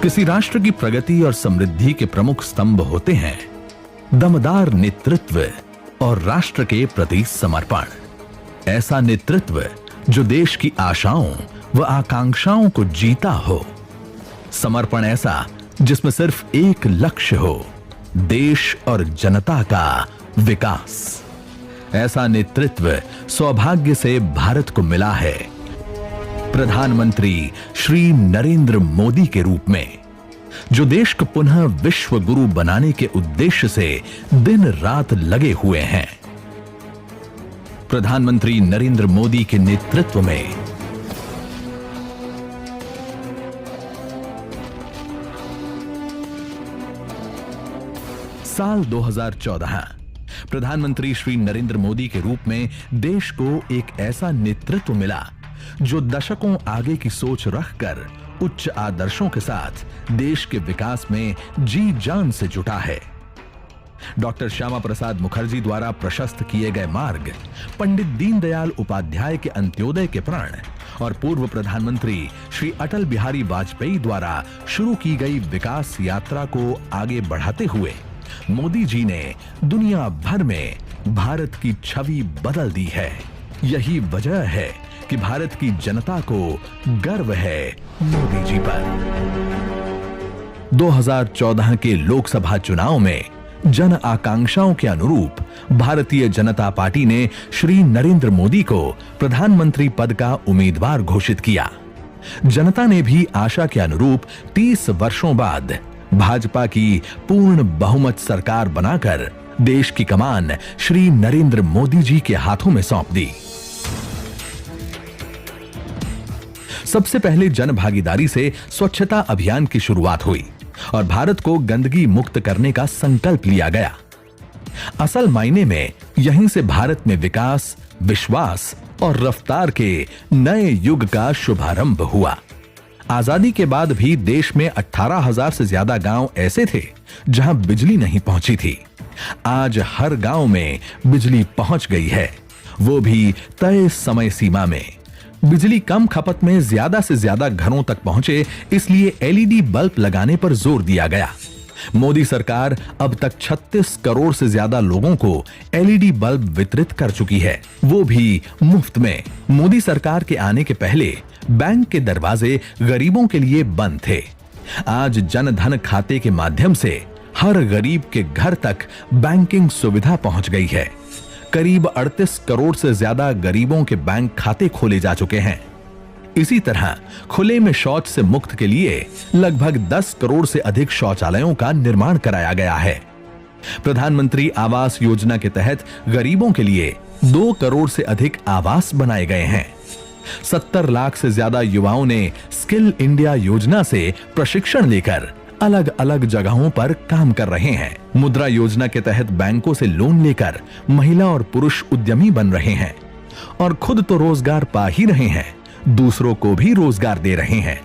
किसी राष्ट्र की प्रगति और समृद्धि के प्रमुख स्तंभ होते हैं दमदार नेतृत्व और राष्ट्र के प्रति समर्पण। ऐसा नेतृत्व जो देश की आशाओं व आकांक्षाओं को जीता हो। समर्पण ऐसा जिसमें सिर्फ एक लक्ष्य हो, देश और जनता का विकास। ऐसा नेतृत्व सौभाग्य से भारत को मिला है प्रधानमंत्री श्री नरेंद्र मोदी के रूप में, जो देश को पुनः विश्व गुरु बनाने के उद्देश्य से दिन रात लगे हुए हैं। प्रधानमंत्री नरेंद्र मोदी के नेतृत्व में साल 2014 प्रधानमंत्री श्री नरेंद्र मोदी के रूप में देश को एक ऐसा नेतृत्व मिला जो दशकों आगे की सोच रखकर उच्च आदर्शों के साथ देश के विकास में जी जान से जुटा है। डॉक्टर श्यामा प्रसाद मुखर्जी द्वारा प्रशस्त किए गए मार्ग, पंडित दीनदयाल उपाध्याय के अंत्योदय के प्रण और पूर्व प्रधानमंत्री श्री अटल बिहारी वाजपेयी द्वारा शुरू की गई विकास यात्रा को आगे बढ़ाते हुए मोदी जी ने दुनिया भर में भारत की छवि बदल दी है। यही वजह है कि भारत की जनता को गर्व है मोदी जी पर। 2014 के लोकसभा चुनाव में जन आकांक्षाओं के अनुरूप भारतीय जनता पार्टी ने श्री नरेंद्र मोदी को प्रधानमंत्री पद का उम्मीदवार घोषित किया। जनता ने भी आशा के अनुरूप 30 वर्षों बाद भाजपा की पूर्ण बहुमत सरकार बनाकर देश की कमान श्री नरेंद्र मोदी जी के हाथों में सौंप दी। सबसे पहले जन भागीदारी से स्वच्छता अभियान की शुरुआत हुई और भारत को गंदगी मुक्त करने का संकल्प लिया गया। असल मायने में यहीं से भारत में विकास, विश्वास और रफ्तार के नए युग का शुभारंभ हुआ। आजादी के बाद भी देश में 18,000 से ज्यादा गांव ऐसे थे जहां बिजली नहीं पहुंची थी। आज हर गांव में बिजली पहुंच गई है, वो भी तय समय सीमा में। बिजली कम खपत में ज्यादा से ज्यादा घरों तक पहुंचे, इसलिए एलईडी बल्ब लगाने पर जोर दिया गया। मोदी सरकार अब तक 36 करोड़ से ज्यादा लोगों को एलईडी बल्ब वितरित कर चुकी है, वो भी मुफ्त में। मोदी सरकार के आने के पहले बैंक के दरवाजे गरीबों के लिए बंद थे। आज जन धन खाते के माध्यम से हर गरीब के घर तक बैंकिंग सुविधा पहुंच गई है। करीब 38 करोड़ से ज्यादा गरीबों के बैंक खाते खोले जा चुके हैं। इसी तरह खुले में शौच से मुक्त के लिए लगभग 10 करोड़ से अधिक शौचालयों का निर्माण कराया गया है। प्रधानमंत्री आवास योजना के तहत गरीबों के लिए 2 करोड़ से अधिक आवास बनाए गए हैं। 70 लाख से ज्यादा युवाओं ने स्किल इंडिया योजना से प्रशिक्षण लेकर अलग अलग जगहों पर काम कर रहे हैं। मुद्रा योजना के तहत बैंकों से लोन लेकर महिला और पुरुष उद्यमी बन रहे हैं और खुद तो रोजगार पा ही रहे हैं, दूसरों को भी रोजगार दे रहे हैं।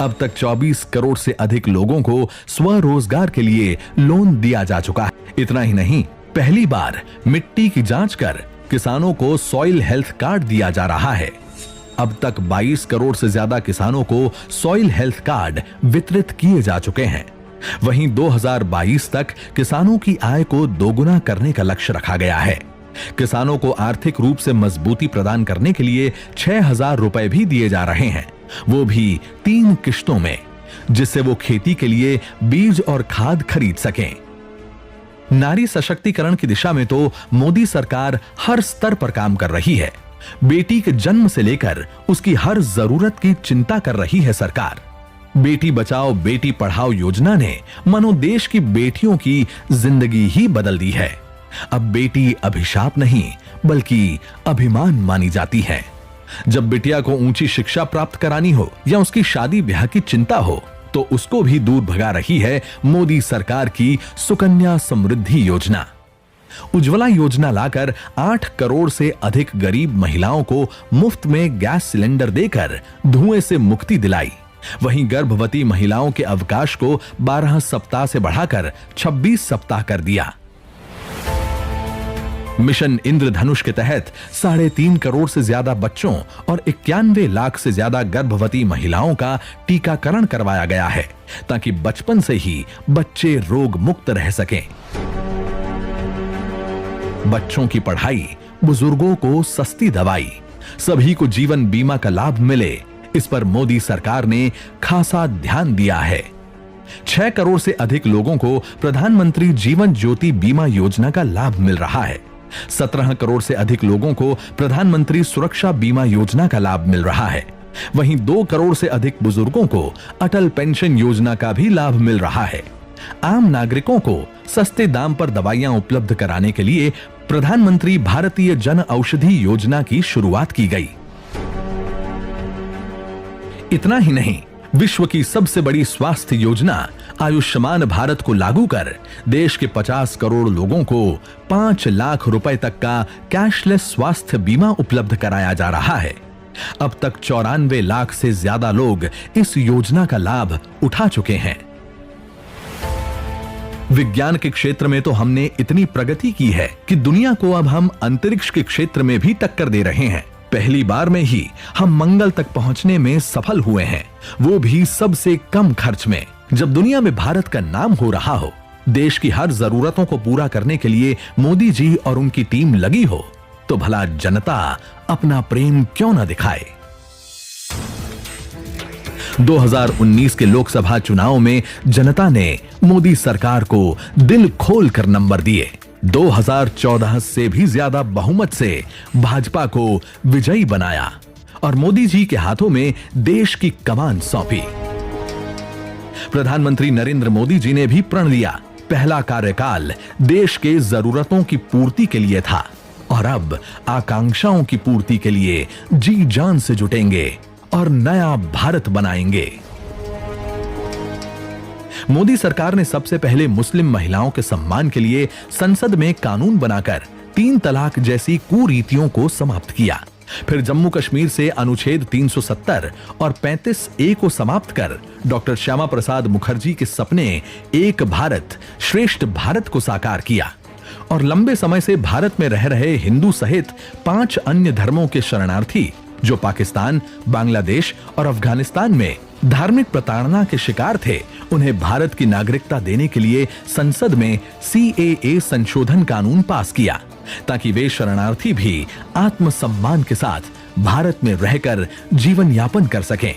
अब तक 24 करोड़ से अधिक लोगों को स्वरोजगार के लिए लोन दिया जा चुका है। इतना ही नहीं, पहली बार मिट्टी की जांच कर किसानों को सॉइल हेल्थ कार्ड दिया जा रहा है। अब तक 22 करोड़ से ज्यादा किसानों को सॉइल हेल्थ कार्ड वितरित किए जा चुके हैं। वहीं 2022 तक किसानों की आय को दोगुना करने का लक्ष्य रखा गया है। किसानों को आर्थिक रूप से मजबूती प्रदान करने के लिए 6,000 रुपए भी दिए जा रहे हैं, वो भी 3 किश्तों में, जिससे वो खेती के लिए बीज और खाद खरीद सकें। नारी सशक्तिकरण की दिशा में तो मोदी सरकार हर स्तर पर काम कर रही है। बेटी के जन्म से लेकर उसकी हर जरूरत की चिंता कर रही है सरकार। बेटी बचाओ बेटी पढ़ाओ योजना ने मानो देश की बेटियों की जिंदगी ही बदल दी है। अब बेटी अभिशाप नहीं बल्कि अभिमान मानी जाती है। जब बिटिया को ऊंची शिक्षा प्राप्त करानी हो या उसकी शादी ब्याह की चिंता हो तो उसको भी दूर भगा रही है मोदी सरकार की सुकन्या समृद्धि योजना। उज्ज्वला योजना लाकर 8 करोड़ से अधिक गरीब महिलाओं को मुफ्त में गैस सिलेंडर देकर धुएं से मुक्ति दिलाई। वहीं गर्भवती महिलाओं के अवकाश को 12 सप्ताह से बढ़ाकर 26 सप्ताह कर दिया। मिशन इंद्रधनुष के तहत 3.5 करोड़ से ज्यादा बच्चों और 91 लाख से ज्यादा गर्भवती महिलाओं का टीकाकरण करवाया गया है, ताकि बचपन से ही बच्चे रोग मुक्त रह सकें। बच्चों की पढ़ाई, बुजुर्गों को सस्ती दवाई, सभी को जीवन बीमा का लाभ मिले, इस पर मोदी सरकार ने खासा ध्यान दिया है। 6 करोड़ से अधिक लोगों को प्रधानमंत्री जीवन ज्योति बीमा योजना का लाभ मिल रहा है। 17 करोड़ से अधिक लोगों को प्रधानमंत्री सुरक्षा बीमा योजना का लाभ मिल रहा है। वहीं 2 करोड़ से अधिक बुजुर्गों को अटल पेंशन योजना का भी लाभ मिल रहा है। आम नागरिकों को सस्ते दाम पर दवाइयां उपलब्ध कराने के लिए प्रधानमंत्री भारतीय जन औषधि योजना की शुरुआत की गई। इतना ही नहीं, विश्व की सबसे बड़ी स्वास्थ्य योजना आयुष्मान भारत को लागू कर देश के 50 करोड़ लोगों को 5 लाख रुपए तक का कैशलेस स्वास्थ्य बीमा उपलब्ध कराया जा रहा है। अब तक 94 लाख से ज्यादा लोग इस योजना का लाभ उठा चुके हैं। विज्ञान के क्षेत्र में तो हमने इतनी प्रगति की है कि दुनिया को अब हम अंतरिक्ष के क्षेत्र में भी टक्कर दे रहे हैं। पहली बार में ही हम मंगल तक पहुंचने में सफल हुए हैं, वो भी सबसे कम खर्च में। जब दुनिया में भारत का नाम हो रहा हो, देश की हर जरूरतों को पूरा करने के लिए मोदी जी और उनकी टीम लगी हो, तो भला जनता अपना प्रेम क्यों न दिखाए। 2019 के लोकसभा चुनाव में जनता ने मोदी सरकार को दिल खोल कर नंबर दिए। 2014 से भी ज्यादा बहुमत से भाजपा को विजयी बनाया और मोदी जी के हाथों में देश की कमान सौंपी। प्रधानमंत्री नरेंद्र मोदी जी ने भी प्रण लिया, पहला कार्यकाल देश के जरूरतों की पूर्ति के लिए था और अब आकांक्षाओं की पूर्ति के लिए जी जान से जुटेंगे और नया भारत बनाएंगे। मोदी सरकार ने सबसे पहले मुस्लिम महिलाओं के सम्मान के लिए संसद में कानून बनाकर 3 तलाक जैसी कुरीतियों को समाप्त किया। फिर जम्मू कश्मीर से अनुच्छेद 370 और 35A को समाप्त कर डॉक्टर श्यामा प्रसाद मुखर्जी के सपने एक भारत श्रेष्ठ भारत को साकार किया और लंबे समय से भारत में रह रहे हिंदू सहित 5 अन्य धर्मों के शरणार्थी जो पाकिस्तान, बांग्लादेश और अफगानिस्तान में धार्मिक प्रताड़ना के शिकार थे, उन्हें भारत की नागरिकता देने के लिए संसद में CAA संशोधन कानून पास किया, ताकि वे शरणार्थी भी आत्मसम्मान के साथ भारत में रहकर जीवन यापन कर सकें।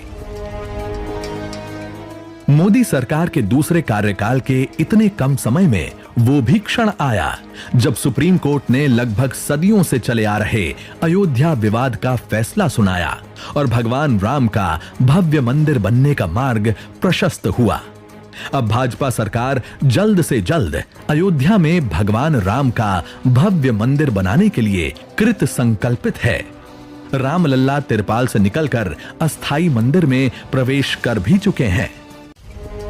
मोदी सरकार के दूसरे कार्यकाल के इतने कम समय में वो भी क्षण आया जब सुप्रीम कोर्ट ने लगभग सदियों से चले आ रहे अयोध्या विवाद का फैसला सुनाया और भगवान राम का भव्य मंदिर बनने का मार्ग प्रशस्त हुआ। अब भाजपा सरकार जल्द से जल्द अयोध्या में भगवान राम का भव्य मंदिर बनाने के लिए कृत संकल्पित है। रामलल्ला तिरपाल से निकलकर अस्थाई मंदिर में प्रवेश कर भी चुके हैं।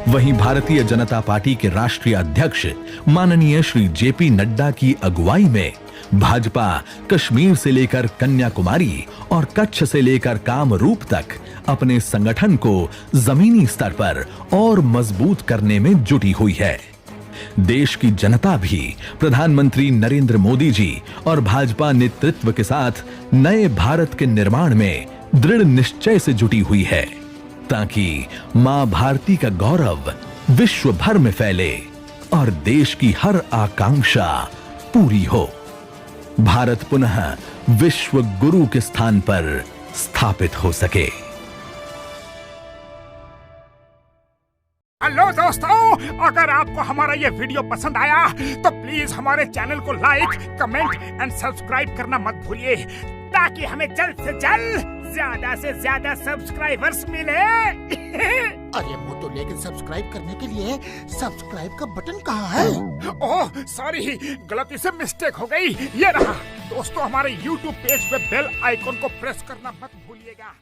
वहीं भारतीय जनता पार्टी के राष्ट्रीय अध्यक्ष माननीय श्री JP नड्डा की अगुवाई में भाजपा कश्मीर से लेकर कन्याकुमारी और कच्छ से लेकर कामरूप तक अपने संगठन को जमीनी स्तर पर और मजबूत करने में जुटी हुई है। देश की जनता भी प्रधानमंत्री नरेंद्र मोदी जी और भाजपा नेतृत्व के साथ नए भारत के निर्माण में दृढ़ निश्चय से जुटी हुई है, ताकि मां भारती का गौरव विश्व भर में फैले और देश की हर आकांक्षा पूरी हो। भारत पुनः विश्व गुरु के स्थान पर स्थापित हो सके। हेलो दोस्तों, अगर आपको हमारा ये वीडियो पसंद आया तो प्लीज हमारे चैनल को लाइक, कमेंट एंड सब्सक्राइब करना मत भूलिए, ताकि हमें जल्द से जल्द ज्यादा से ज्यादा सब्सक्राइबर्स मिले। अरे मोटू, लेकिन सब्सक्राइब करने के लिए सब्सक्राइब का बटन कहाँ है? ओह सॉरी, गलती से मिस्टेक हो गई, ये रहा। दोस्तों, हमारे YouTube पेज पे बेल आइकॉन को प्रेस करना मत भूलिएगा।